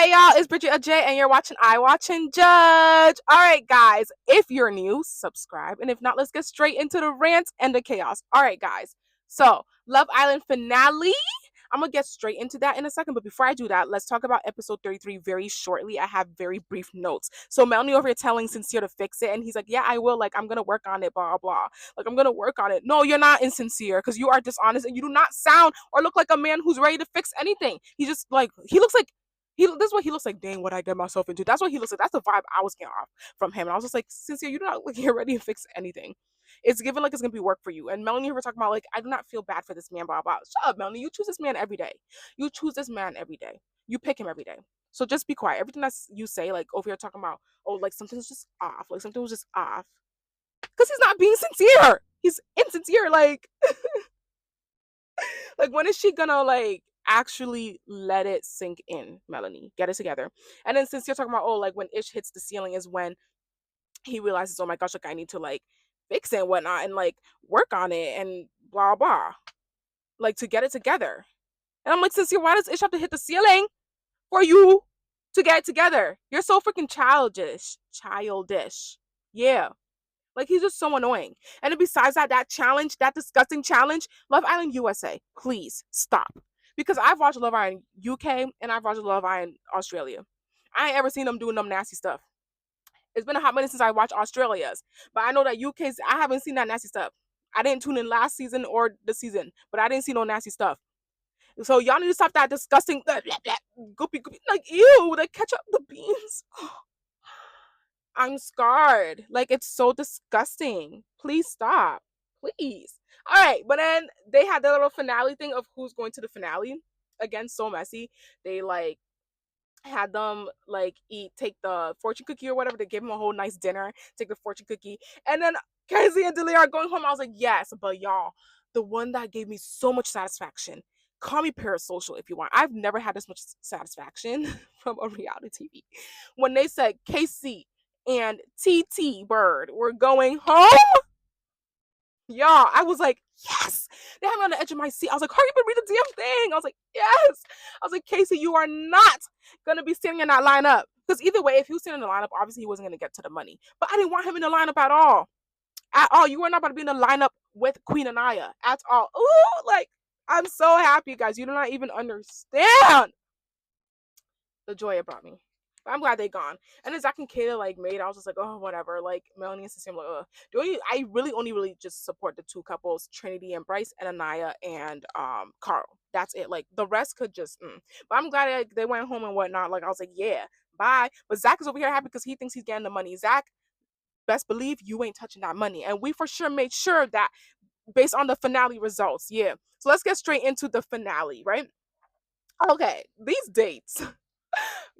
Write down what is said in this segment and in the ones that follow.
Hey y'all, it's Bridgetaa, and you're watching I Watch and Judge. All right, guys, if you're new, subscribe, and if not, let's get straight into the rant and the chaos. All right, guys. So, Love Island finale. I'm gonna get straight into that in a second, but before I do that, let's talk about episode 33 very shortly. I have very brief notes. So Melanie over here telling Sincere to fix it, and he's like, "Yeah, I will. Like, I'm gonna work on it. Blah blah. Like, I'm gonna work on it." No, you're not insincere because you are dishonest, and you do not sound or look like a man who's ready to fix anything. He just like he looks like this is what he looks like. Dang, what I get myself into. That's what he looks like. That's the vibe I was getting off from him. And I was just like, Sincere, you do not look like you're ready to fix anything. It's given like it's gonna be work for you. And Melanie, were talking about like, I do not feel bad for this man. Blah blah. Shut up, Melanie. You choose this man every day. You choose this man every day. You pick him every day. So just be quiet. Everything that you say, like over here talking about, oh, like something's just off. Like something was just off. Because he's not being sincere. He's insincere. Like when is she gonna like actually let it sink in, Melanie? Get it together. And then since you're talking about, oh, like when Ish hits the ceiling is when he realizes, oh my gosh, like I need to like fix it and whatnot and like work on it and blah blah. Like to get it together. And I'm like, Sincere, why does Ish have to hit the ceiling for you to get it together? You're so freaking childish. Childish. Yeah. Like he's just so annoying. And then besides that, that challenge, that disgusting challenge, Love Island USA, please stop. Because I've watched Love Island UK and I've watched Love Island Australia. I ain't ever seen them doing them nasty stuff. It's been a hot minute since I watched Australia's, but I know that UK's. I haven't seen that nasty stuff. I didn't tune in last season or the season, but I didn't see no nasty stuff. So y'all need to stop that disgusting blah, blah, blah, goopy goopy like ew, like ketchup the beans. I'm scarred. Like it's so disgusting. Please stop. Please. All right, but then they had the little finale thing of who's going to the finale. Again, so messy. They like had them like take the fortune cookie or whatever. They gave them a whole nice dinner, take the fortune cookie, and then Kenzie and Delia are going home. I was like, yes, but y'all, the one that gave me so much satisfaction. Call me parasocial if you want. I've never had this much satisfaction from a reality TV. When they said Casey and TT Bird were going home, y'all, I was like, yes. They had me on the edge of my seat. I was like, hurry up and read the damn thing. I was like, yes. I was like, Casey, you are not gonna be standing in that lineup. Because either way, if he was standing in the lineup, obviously he wasn't gonna get to the money. But I didn't want him in the lineup at all. At all. You are not about to be in the lineup with Queen Anaya at all. Ooh, like I'm so happy, guys. You do not even understand the joy it brought me. But I'm glad they gone. And then Zach and Kayla like made, I was just like, oh whatever. Like Melanie and Cecilia, like, I really only just support the two couples, Trinity and Bryce, and Anaya and Carl. That's it. Like the rest could just. But I'm glad they went home and whatnot. Like I was like, yeah, bye. But Zach is over here happy because he thinks he's getting the money. Zach, best believe you ain't touching that money. And we for sure made sure that based on the finale results. Yeah. So let's get straight into the finale, right? Okay, these dates.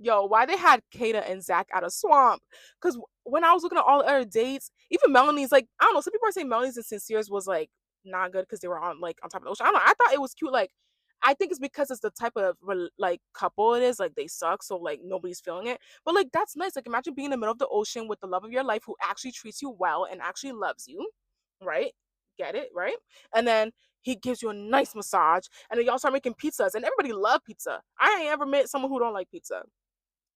Yo, why they had Kata and Zach at a swamp? Because when I was looking at all the other dates, even Melanie's like, I don't know, some people are saying Melanie's and Sincere's was like not good because they were on like on top of the ocean. I don't know. I thought it was cute. Like, I think it's because it's the type of like couple it is. Like they suck, so like nobody's feeling it. But like that's nice. Like imagine being in the middle of the ocean with the love of your life who actually treats you well and actually loves you, right? Get it right? And then he gives you a nice massage, and then y'all start making pizzas, and everybody love pizza. I ain't ever met someone who don't like pizza.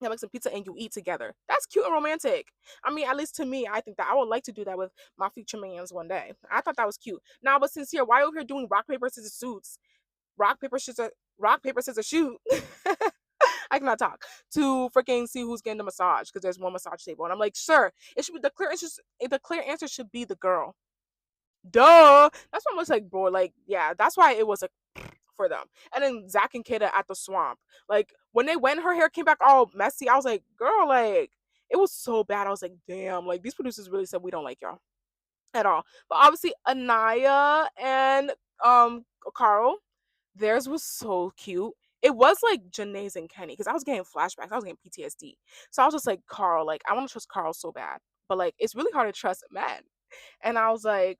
You make some pizza and you eat together. That's cute and romantic. I mean, at least to me, I think that I would like to do that with my future mans one day. I thought that was cute. Now, but Sincere, why over here doing rock paper scissors suits? Rock paper scissors shoot. I cannot talk to freaking see who's getting the massage because there's one massage table, and I'm like, sure, it should be the clear answer. The clear answer should be the girl. Duh. That's what I was like, bro. Like, yeah, that's why it was like for them. And then Zach and Kata at the swamp. Like when they went, her hair came back all messy. I was like, girl, like it was so bad. I was like, damn, like these producers really said we don't like y'all at all. But obviously Anaya and Carl, theirs was so cute. It was like Janae's and Kenny because I was getting flashbacks. I was getting PTSD. So I was just like, Carl, like I want to trust Carl so bad. But like it's really hard to trust men. And I was like,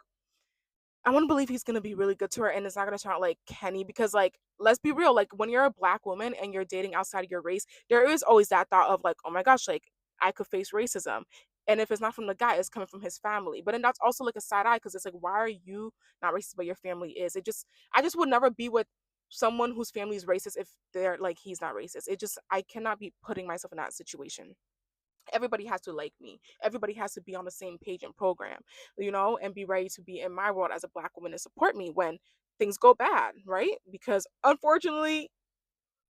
I want to believe he's gonna be really good to her, and it's not gonna turn out like Kenny because, like, let's be real. Like, when you're a black woman and you're dating outside of your race, there is always that thought of like, oh my gosh, like I could face racism, and if it's not from the guy, it's coming from his family. But then that's also like a side eye because it's like, why are you not racist, but your family is? I just would never be with someone whose family is racist if they're like he's not racist. It just I cannot be putting myself in that situation. Everybody has to like me. Everybody has to be on the same page and program, and be ready to be in my world as a black woman and support me when things go bad, right? Because unfortunately,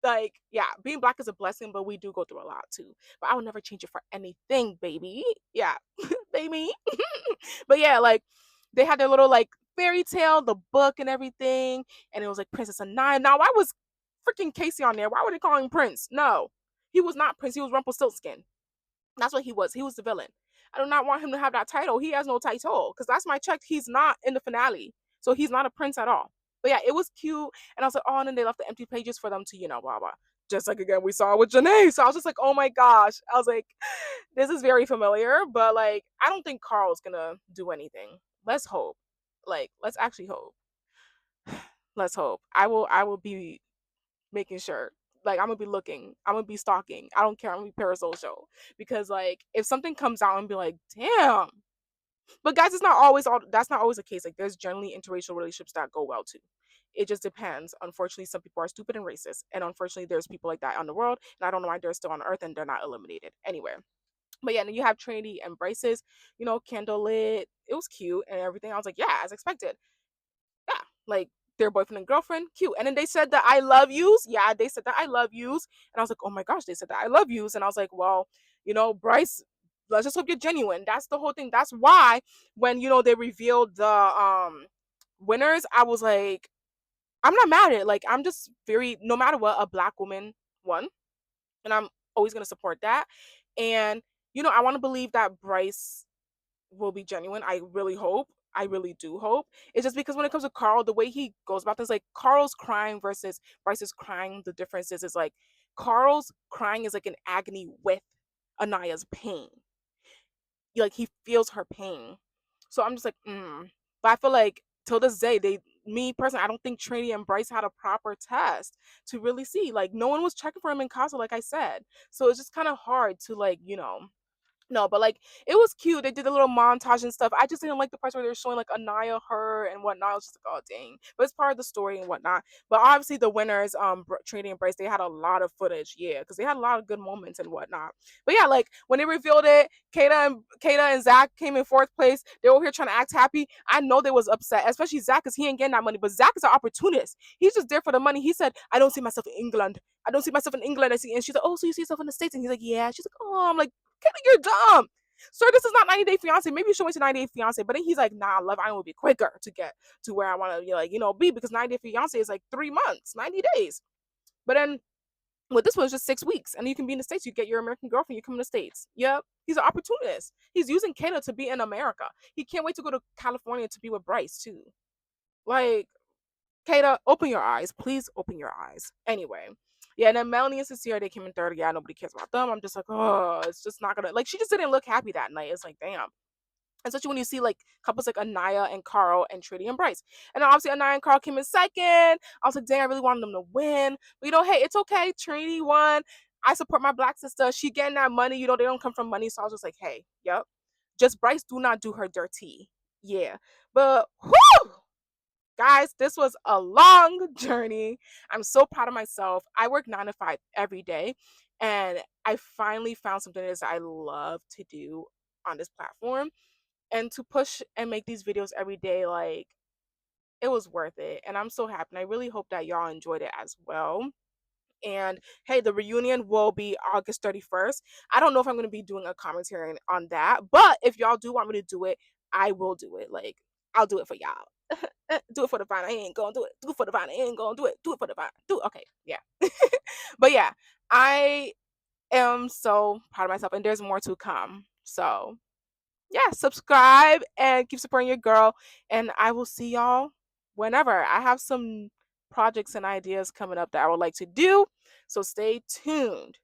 like, yeah, being black is a blessing, but we do go through a lot too. But I would never change it for anything, baby. Yeah, baby. But yeah, like they had their little like fairy tale, the book and everything, and it was like Princess Anaya. Now, why was freaking Casey on there? Why were they calling him Prince? No, he was not Prince. He was Rumpelstiltskin. That's what he was. He was the villain. I do not want him to have that title. He has no title because last time I checked, he's not in the finale, so he's not a prince at all. But yeah, it was cute, and I was like, oh, and then they left the empty pages for them to, blah blah. Just like again we saw with Janae. So I was just like, oh my gosh. I was like, this is very familiar, but like I don't think Carl's gonna do anything. Let's hope. Like, let's actually hope. Let's hope. I will be making sure. Like I'm gonna be looking. I'm gonna be stalking. I don't care. I'm gonna be parasocial because like if something comes out and be like, damn. But guys, it's not always all. That's not always the case. Like there's generally interracial relationships that go well too. It just depends. Unfortunately, some people are stupid and racist, and unfortunately, there's people like that on the world, and I don't know why they're still on Earth and they're not eliminated anyway. But yeah, then you have Trinity and Bryce's, candlelit. It was cute and everything. I was like, yeah, as expected. Yeah, like their boyfriend and girlfriend, cute. And then they said that I love yous. Yeah, they said that I love yous. And I was like, oh my gosh, they said that I love yous. And I was like, well, Bryce, let's just hope you're genuine. That's the whole thing. That's why when, they revealed the winners, I was like, I'm not mad at it. Like, I'm just very, no matter what, a black woman won. And I'm always gonna support that. And, I want to believe that Bryce will be genuine. I really hope. I really do hope. It's just because when it comes to Carl, the way he goes about this, like Carl's crying versus Bryce's crying, the difference is like Carl's crying is like an agony with Anaya's pain. Like he feels her pain. So I'm just like, But I feel like till this day, me personally, I don't think Trinity and Bryce had a proper test to really see. Like no one was checking for him in Casa, like I said. So it's just kind of hard to like, no, but like it was cute. They did a little montage and stuff. I just didn't like the parts where they were showing like Anaya, her, and whatnot. I was just like, oh dang. But it's part of the story and whatnot. But obviously the winners, Trinity and Bryce, they had a lot of footage, yeah, because they had a lot of good moments and whatnot. But yeah, like when they revealed it, Kata and Zach came in fourth place. They were here trying to act happy. I know they was upset, especially Zach, because he ain't getting that money. But Zach is an opportunist. He's just there for the money. He said, I don't see myself in England. I don't see myself in England. And she's like, oh, so you see yourself in the States? And he's like, yeah. She's like, oh, I'm like, Kenny, you're dumb. Sir, this is not 90 Day Fiance. Maybe you should wait to 90 Day Fiance. But then he's like, nah, Love Island will be quicker to get to where I want to, be because 90 Day Fiance is like 3 months, 90 days. But then, this one's just 6 weeks. And you can be in the States. You get your American girlfriend. You come in the States. Yep. He's an opportunist. He's using Kayla to be in America. He can't wait to go to California to be with Bryce, too. Like, Kata, open your eyes. Please open your eyes. Anyway. Yeah, and then Melanie and Cecilia, they came in third. Yeah, nobody cares about them. I'm just like, oh, it's just not gonna like she just didn't look happy that night. It's like, damn. Especially when you see like couples like Anaya and Carl and Trinity and Bryce. And then obviously Anaya and Carl came in second. I was like, dang, I really wanted them to win. But hey, it's okay. Trinity won. I support my black sister. She getting that money. They don't come from money. So I was just like, hey, yep. Just Bryce, do not do her dirty. Yeah. But whoo! Guys, this was a long journey. I'm so proud of myself. I work 9 to 5 every day, and I finally found something that I love to do on this platform. And to push and make these videos every day, like, it was worth it. And I'm so happy. And I really hope that y'all enjoyed it as well. And hey, the reunion will be August 31st. I don't know if I'm going to be doing a commentary on that, but if y'all do want me to do it, I will do it. Like, I'll do it for y'all. Do it for the vine. I ain't gonna do it. Do it for the vine. I ain't gonna do it. Do it for the vine. Do it. Okay, yeah. But yeah, I am so proud of myself, and there's more to come. So yeah, subscribe and keep supporting your girl, and I will see y'all whenever. I have some projects and ideas coming up that I would like to do, so stay tuned.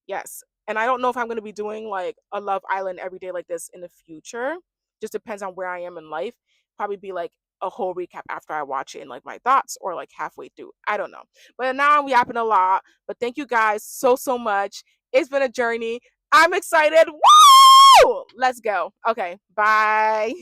Yes. And I don't know if I'm going to be doing like a Love Island every day like this in the future. Just depends on where I am in life. Probably be like a whole recap after I watch it and like my thoughts, or like halfway through. I don't know. But now I'm yapping a lot. But thank you guys so much. It's been a journey. I'm excited. Woo! Let's go. Okay. Bye.